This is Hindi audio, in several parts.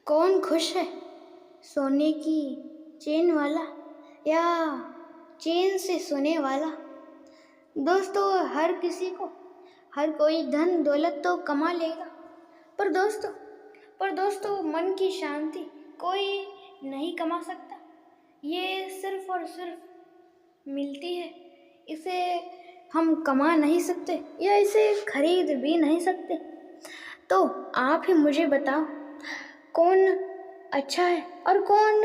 कौन खुश है, सोने की चेन वाला या चेन से सोने वाला। दोस्तों, हर किसी को हर कोई धन दौलत तो कमा लेगा, पर दोस्तों मन की शांति कोई नहीं कमा सकता। ये सिर्फ और सिर्फ मिलती है, इसे हम कमा नहीं सकते या इसे खरीद भी नहीं सकते। तो आप ही मुझे बताओ, कौन अच्छा है और कौन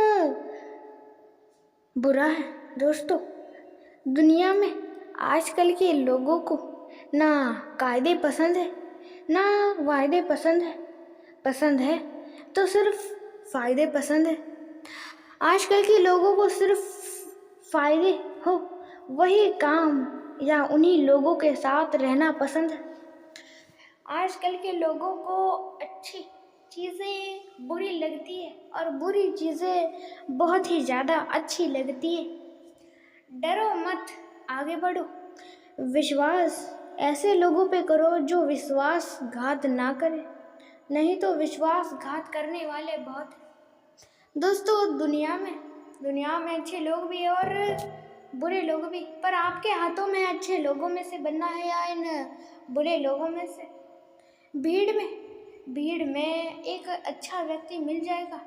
बुरा है। दोस्तों, दुनिया में आजकल के लोगों को ना कायदे पसंद है ना वायदे पसंद है तो सिर्फ फायदे पसंद है। आजकल के लोगों को सिर्फ फायदे हो वही काम या उन्हीं लोगों के साथ रहना पसंद है। आजकल के लोगों को अच्छी चीज़ें बुरी लगती है और बुरी चीज़ें बहुत ही ज़्यादा अच्छी लगती है। डरो मत, आगे बढ़ो। विश्वास ऐसे लोगों पे करो जो विश्वासघात ना करे, नहीं तो विश्वासघात करने वाले बहुत हैं। दोस्तों, दुनिया में अच्छे लोग भी और बुरे लोग भी, पर आपके हाथों में अच्छे लोगों में से बनना है या इन बुरे लोगों में से। भीड़ में एक अच्छा व्यक्ति मिल जाएगा,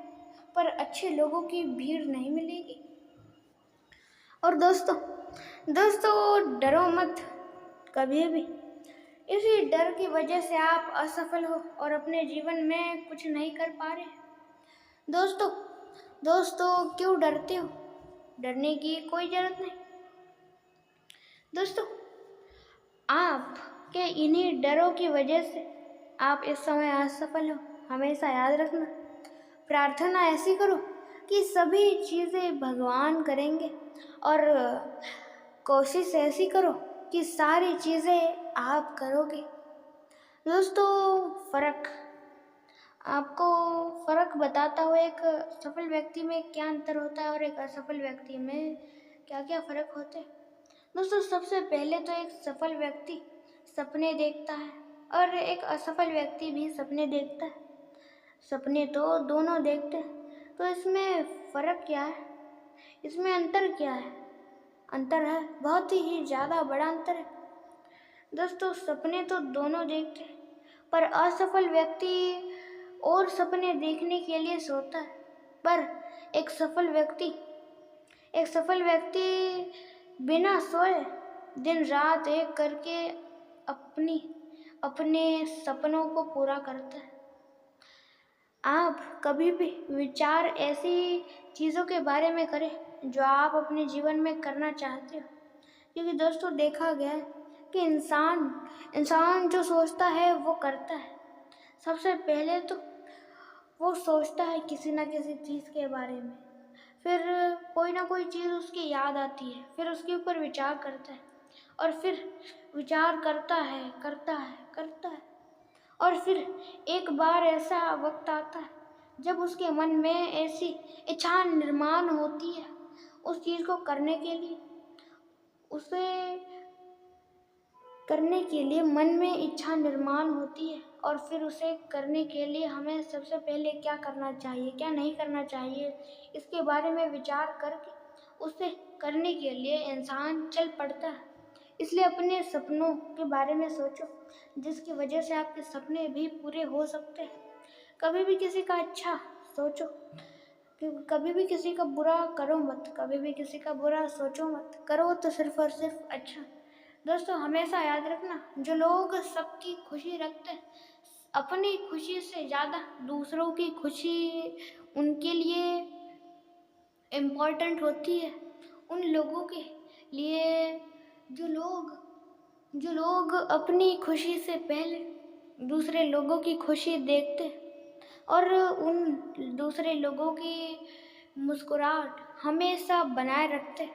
पर अच्छे लोगों की भीड़ नहीं मिलेगी। और दोस्तों डरो मत कभी भी। इसी डर की वजह से आप असफल हो और अपने जीवन में कुछ नहीं कर पा रहे। दोस्तों क्यों डरते हो? डरने की कोई जरूरत नहीं। दोस्तों, आपके इन्हीं डरों की वजह से आप इस समय असफल हो। हमेशा याद रखना, प्रार्थना ऐसी करो कि सभी चीज़ें भगवान करेंगे, और कोशिश ऐसी करो कि सारी चीज़ें आप करोगे। दोस्तों, आपको फ़र्क बताता हूँ, एक सफल व्यक्ति में क्या अंतर होता है और एक असफल व्यक्ति में क्या क्या फ़र्क होते हैं। दोस्तों, सबसे पहले तो एक सफल व्यक्ति सपने देखता है और एक असफल व्यक्ति भी सपने देखता है। सपने तो दोनों देखते हैं, तो इसमें फ़र्क क्या है, इसमें अंतर क्या है? अंतर है, बहुत ही ज़्यादा बड़ा अंतर है। दोस्तों, सपने तो दोनों देखते हैं, पर असफल व्यक्ति और सपने देखने के लिए सोता है, पर एक सफल व्यक्ति बिना सोए दिन रात एक करके अपने सपनों को पूरा करता है। आप कभी भी विचार ऐसी चीज़ों के बारे में करें जो आप अपने जीवन में करना चाहते हो, क्योंकि दोस्तों देखा गया है कि इंसान जो सोचता है वो करता है। सबसे पहले तो वो सोचता है किसी न किसी चीज़ के बारे में, फिर कोई ना कोई चीज़ उसकी याद आती है, फिर उसके ऊपर विचार करता है, और फिर विचार करता है और फिर एक बार ऐसा वक्त आता है जब उसके मन में ऐसी इच्छा निर्माण होती है उस चीज़ को करने के लिए। उसे करने के लिए मन में इच्छा निर्माण होती है, और फिर उसे करने के लिए हमें सबसे पहले क्या करना चाहिए, क्या नहीं करना चाहिए, इसके बारे में विचार करके उसे करने के लिए इंसान चल पड़ता है। इसलिए अपने सपनों के बारे में सोचो, जिसकी वजह से आपके सपने भी पूरे हो सकते हैं। कभी भी किसी का अच्छा सोचो, कभी भी किसी का बुरा करो मत, कभी भी किसी का बुरा सोचो मत, करो तो सिर्फ और सिर्फ अच्छा। दोस्तों, हमेशा याद रखना, जो लोग सबकी खुशी रखते हैं, अपनी खुशी से ज़्यादा दूसरों की खुशी उनके लिए इम्पोर्टेंट होती है। उन लोगों के लिए जो लोग अपनी खुशी से पहले दूसरे लोगों की खुशी देखते और उन दूसरे लोगों की मुस्कुराहट हमेशा बनाए रखते,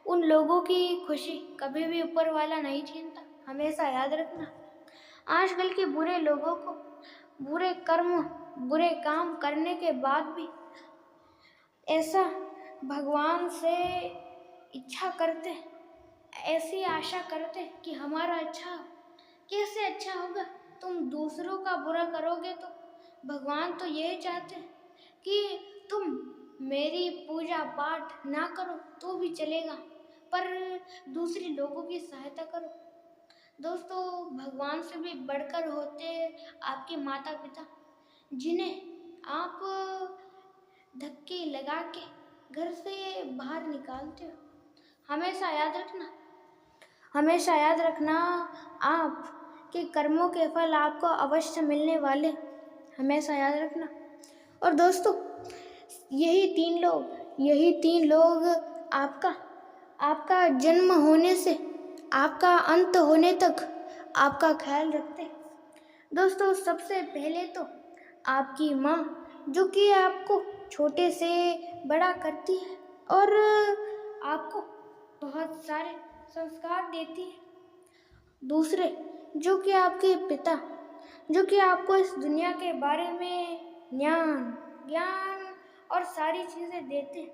उन लोगों की खुशी कभी भी ऊपर वाला नहीं छीनता। हमेशा याद रखना, आजकल के बुरे लोगों को बुरे काम करने के बाद भी ऐसा भगवान से इच्छा करते, ऐसी आशा करते कि हमारा अच्छा कैसे अच्छा होगा। तुम दूसरों का बुरा करोगे तो भगवान तो यही चाहते हैं कि तुम मेरी पूजा पाठ ना करो तो भी चलेगा, पर दूसरे लोगों की सहायता करो। दोस्तों, भगवान से भी बढ़कर होते आपके माता पिता, जिन्हें आप धक्के लगा के घर से बाहर निकालते हो। हमेशा याद रखना, हमेशा याद रखना, आप के कर्मों के फल आपको अवश्य मिलने वाले, हमेशा याद रखना। और दोस्तों, यही तीन लोग आपका आपका जन्म होने से आपका अंत होने तक आपका ख्याल रखते हैं। दोस्तों, सबसे पहले तो आपकी माँ, जो कि आपको छोटे से बड़ा करती है और आपको बहुत सारे संस्कार देती है। दूसरे, जो कि आपके पिता, जो कि आपको इस दुनिया के बारे में ज्ञान और सारी चीज़ें देते हैं।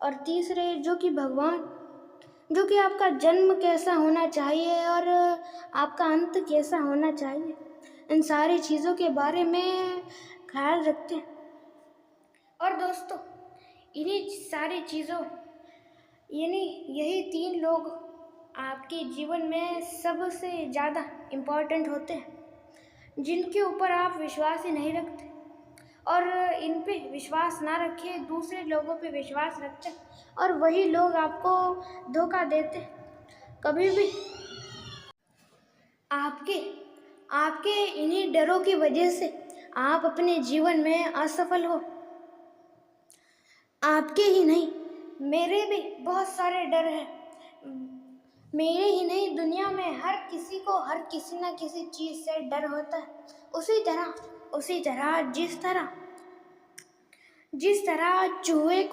और तीसरे, जो कि भगवान, जो कि आपका जन्म कैसा होना चाहिए और आपका अंत कैसा होना चाहिए, इन सारी चीज़ों के बारे में ख्याल रखते हैं। और दोस्तों, इन्हीं सारी चीज़ों यही तीन लोग आपके जीवन में सबसे ज़्यादा इम्पोर्टेंट होते हैं, जिनके ऊपर आप विश्वास ही नहीं रखते और इन पे विश्वास ना रखे, दूसरे लोगों पे विश्वास रखते और वही लोग आपको धोखा देते। कभी भी आपके इन्हीं डरों की वजह से आप अपने जीवन में असफल हो। आपके ही नहीं, मेरे भी बहुत सारे डर हैं। मेरे ही नहीं, दुनिया में हर किसी न किसी चीज़ से डर होता है। उसी तरह जिस तरह चूहे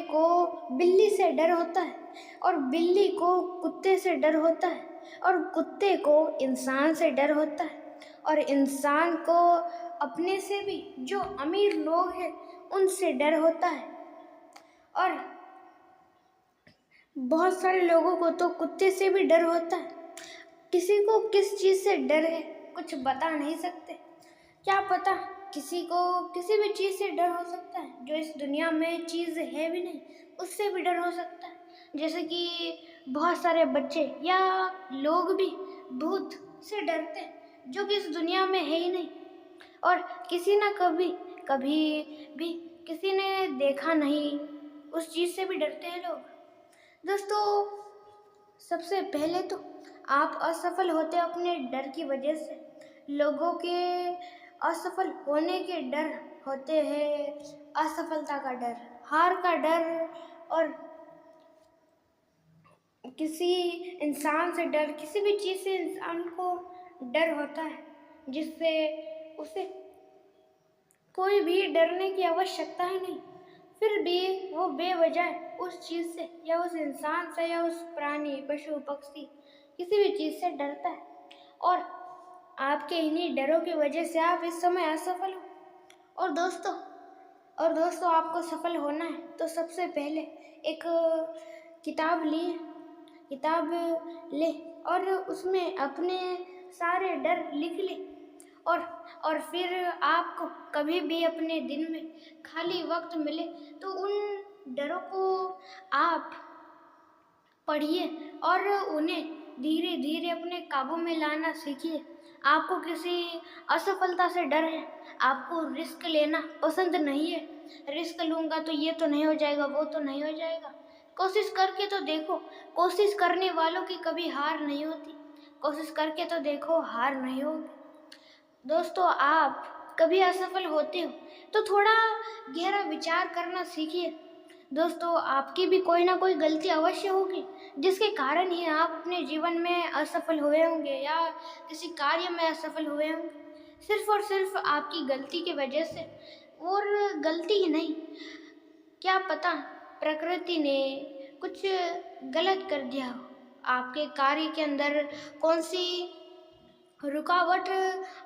को बिल्ली से डर होता है और बिल्ली को कुत्ते से डर होता है और कुत्ते को इंसान से डर होता है और इंसान को अपने से भी जो अमीर लोग हैं उनसे डर होता है। और बहुत सारे लोगों को तो कुत्ते से भी डर होता है। किसी को किस चीज़ से डर है कुछ बता नहीं सकते। क्या पता, किसी को किसी भी चीज़ से डर हो सकता है जो इस दुनिया में चीज़ है भी नहीं, उससे भी डर हो सकता है। जैसे कि बहुत सारे बच्चे या लोग भी भूत से डरते हैं, जो कि इस दुनिया में है ही नहीं और किसी ना कभी भी किसी ने देखा नहीं, उस चीज़ से भी डरते हैं लोग। दोस्तों, सबसे पहले तो आप असफल होते अपने डर की वजह से। लोगों के असफल होने के डर होते हैं असफलता का डर, हार का डर और किसी इंसान से डर, किसी भी चीज़ से इंसान को डर होता है जिससे उसे कोई भी डरने की आवश्यकता ही नहीं, फिर भी वो बेवजह उस चीज़ से या उस इंसान से या उस प्राणी पशु पक्षी किसी भी चीज़ से डरता है और आपके इन्हीं डरों की वजह से आप इस समय असफल हो। और दोस्तों आपको सफल होना है तो सबसे पहले एक किताब ले और उसमें अपने सारे डर लिख ले और फिर आपको कभी भी अपने दिन में खाली वक्त मिले तो उन डरों को आप पढ़िए और उन्हें धीरे धीरे अपने काबू में लाना सीखिए। आपको किसी असफलता से डर है, आपको रिस्क लेना पसंद नहीं है। रिस्क लूँगा तो ये तो नहीं हो जाएगा, वो तो नहीं हो जाएगा। कोशिश करके तो देखो, कोशिश करने वालों की कभी हार नहीं होती। कोशिश करके तो देखो, हार नहीं होगी। दोस्तों, आप कभी असफल होते हो तो थोड़ा गहरा विचार करना सीखिए। दोस्तों, आपकी भी कोई ना कोई गलती अवश्य होगी जिसके कारण ही आप अपने जीवन में असफल हुए होंगे या किसी कार्य में असफल हुए होंगे, सिर्फ और सिर्फ आपकी गलती की वजह से। और गलती ही नहीं, क्या पता प्रकृति ने कुछ गलत कर दिया हो, आपके कार्य के अंदर कौन सी रुकावट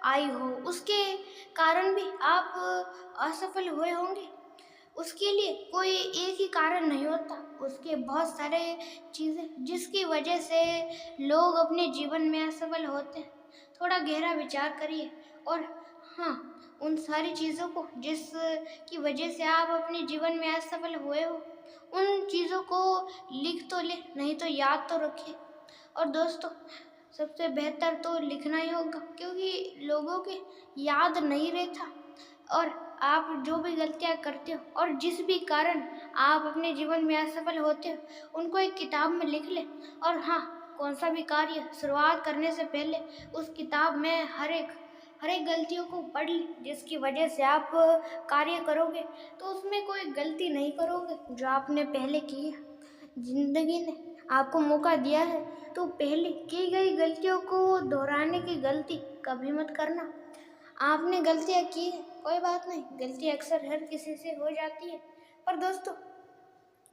आई हो, उसके कारण भी आप असफल हुए होंगे। उसके लिए कोई एक ही कारण नहीं होता, उसके बहुत सारे चीज़ें जिसकी वजह से लोग अपने जीवन में असफल होते हैं। थोड़ा गहरा विचार करिए और हाँ, उन सारी चीज़ों को जिस की वजह से आप अपने जीवन में असफल हुए हो, उन चीज़ों को लिख तो ले, नहीं तो याद तो रखे। और दोस्तों, सबसे बेहतर तो लिखना ही होगा, क्योंकि लोगों के याद नहीं रहता। और आप जो भी गलतियाँ करते हो और जिस भी कारण आप अपने जीवन में असफल होते हो, उनको एक किताब में लिख ले। और हाँ, कौन सा भी कार्य शुरुआत करने से पहले उस किताब में हर एक गलतियों को पढ़ ली, जिसकी वजह से आप कार्य करोगे तो उसमें कोई गलती नहीं करोगे जो आपने पहले की है। जिंदगी ने आपको मौका दिया है, तो पहले की गई गलतियों को दोहराने की गलती कभी मत करना। आपने गलतियाँ की है, कोई बात नहीं, गलती अक्सर हर किसी से हो जाती है। पर दोस्तों,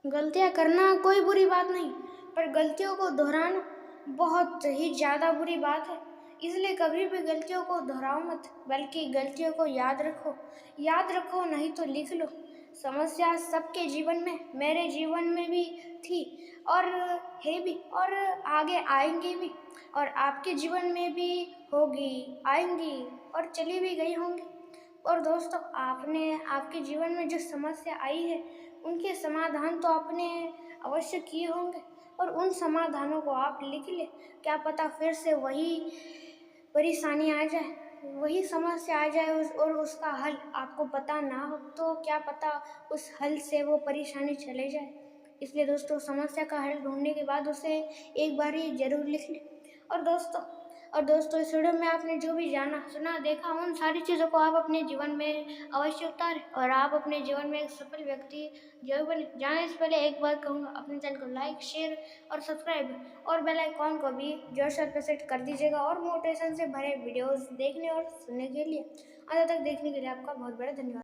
गलतियाँ करना कोई बुरी बात नहीं, पर गलतियों को दोहराना बहुत ही ज़्यादा बुरी बात है। इसलिए कभी भी गलतियों को दोहराओ मत, बल्कि गलतियों को याद रखो, नहीं तो लिख लो। समस्या सबके जीवन में, मेरे जीवन में भी थी और है भी, और आगे आएंगी भी, और आपके जीवन में भी होगी, आएंगी और चली भी गई होंगी। और दोस्तों, आपके जीवन में जो समस्या आई है, उनके समाधान तो आपने अवश्य किए होंगे, और उन समाधानों को आप लिख ले। क्या पता फिर से वही परेशानी आ जाए, वही समस्या आ जाए और उसका हल आपको पता ना हो, तो क्या पता उस हल से वो परेशानी चले जाए। इसलिए दोस्तों, समस्या का हल ढूंढने के बाद उसे एक बार ही जरूर लिख लें। और दोस्तों, इस वीडियो में आपने जो भी जाना, सुना, देखा, उन सारी चीज़ों को आप अपने जीवन में अवश्य उतारें और आप अपने जीवन में एक सफल व्यक्ति जरूर बने। जाने से पहले एक बार कहूँगा, अपने चैनल को लाइक, शेयर और सब्सक्राइब और बेल आइकॉन को भी जोर शोर पे सेट कर दीजिएगा, और मोटिवेशन से भरे वीडियोस देखने और सुनने के लिए। अंत तक देखने के लिए आपका बहुत बड़ा धन्यवाद।